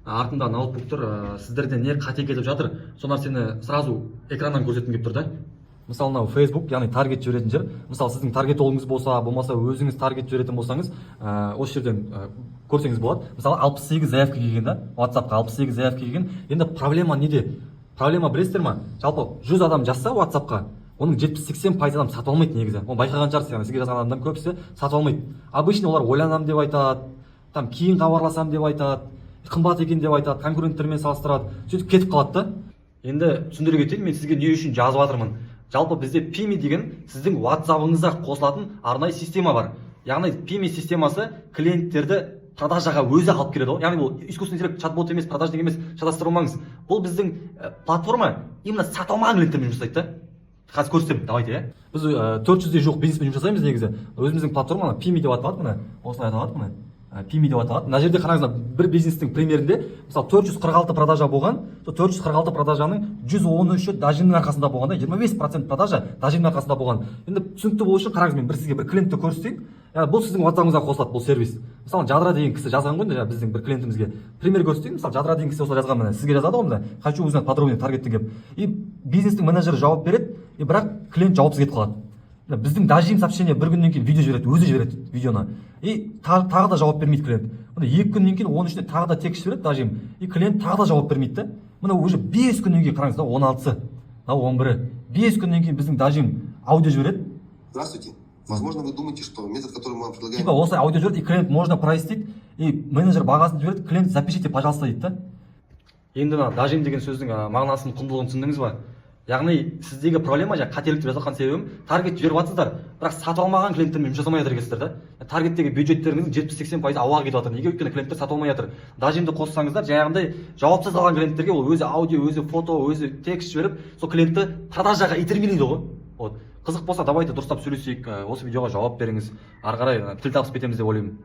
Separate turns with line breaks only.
артында ноутбуктар сіздерде не қате кетіп жатыр, сол нәрсені сразу экраннан көрсеткім келіп тұр да. Мысалы мынау Facebook, яғни таргет жіберетін жер. Мысалы сіздің таргетологыңыз болса, болмаса өзіңіз таргет жіберетін болсаңыз, осы жерден көрсеңіз болады. Мысалы 68 заявка келген да, WhatsApp-қа 68 заявка келген. Енді проблема неде? Проблема білесіздер ма? Жалпы 100 адам жазса WhatsApp-қа, оның 70-80% адам сатып алмайды негізі. Оны байқаған шығарсыз, яғни сізге жазған адамдардың көбісі сатып алмайды. Обычно олар ойланамын деп айтады, там кейін хабарласам деп айтады, қымбат екен деп айтады, конкуренттермен салыстырады, сөйтіп кетіп қалады да. Енді түсіндіре кетейін, мен сізге не үшін жазып жатырмын. Жалпы бізде Pimi деген сіздің WhatsApp-ыңызға қосылатын арнайы система бар. Яғни Pimi системасы клиенттерді продажаға өзі алып келеді. Яғни бұл искусственный интеллект чат-бот емес, продажник емес, шатастырмаңыз. Бұл біздің платформа именно сата алмаған клиенттермен жұмыс жасайды да. Қазір көрсетемін, давайте, иә. Біз 400-де жоқ бизнеспен жұмыс жасаймыз негізі. Өзіміздің платформаны Pimi деп аталады, мына. Осылай аталады, мына. Pimi деп аталады. Мына жерде қараңыздар, бір бизнестің примерінде, мысалы 446 продажа болған, сол 446 продажаның 113-і дажимнің арқасында болған, 25% продажа дажимнің арқасында болған. Енді түсінікті болу үшін қараңыз, мен сізге бір клиентті көрсетейін. Бұл сіздің WhatsApp-ыңызға қосылады, бұл сервис. Мысалы Жадыра деген кісі жазған ғой, біздің бір клиентімізге. Пример көрсетейін, мысалы Жадыра деген кісі осылай жазған, міне сізге жазады ғой, мына. Хочу узнать подробнее таргеттен келіп. И бизнестің менеджері жауап береді, и бірақ клиент жауапсыз кетіп қалады. Біздің дажим сообщение бір күннен кейін видео жібереді, өзі жібереді видеоны. И тағы да жауап бермейді клиент. Міне 2 күннен кейін оның ішіне тағы да текст жібереді дажим. И клиент тағы да жауап бермейді да. Міне уже 5 күннен кейін қараңыз да, 16-сы, 11-і. 5 күннен кейін біздің дажим аудио жібереді.
Здравствуйте. Возможно, вы думаете, что метод, который мы вам предлагаем...
Типа осылай аудио жібереді, и клиент можно простить, и менеджер бағасын жібереді, клиент запишите, пожалуйста дейді да. Енді дажим деген сөздің мағынасын, құндылығын түсіндіңіз ба? Яғни сіздегі проблема қателікті жазылған себебім, таргет жіберіп жатсыздар, бірақ сатып алмаған клиенттермен жұмыс жасамай жатыр екенсіздер да. Таргеттегі бюджеттеріңіздің 70-80% ауаға кетіп жатыр. Неге? Өйткені клиенттер сатып алмай жатыр. Дажимді қоссаңыздар, жаңағындай жауапсыз қалған клиенттерге ол өзі аудио, өзі фото, өзі текст жіберіп, сол клиентті продажаға итермелейді ғой. Вот. Қызық болса, давайте дұрыстап сөйлесейік, осы видеоға жауап беріңіз. Ары қарай тіл табысып кетеміз деп ойлаймын.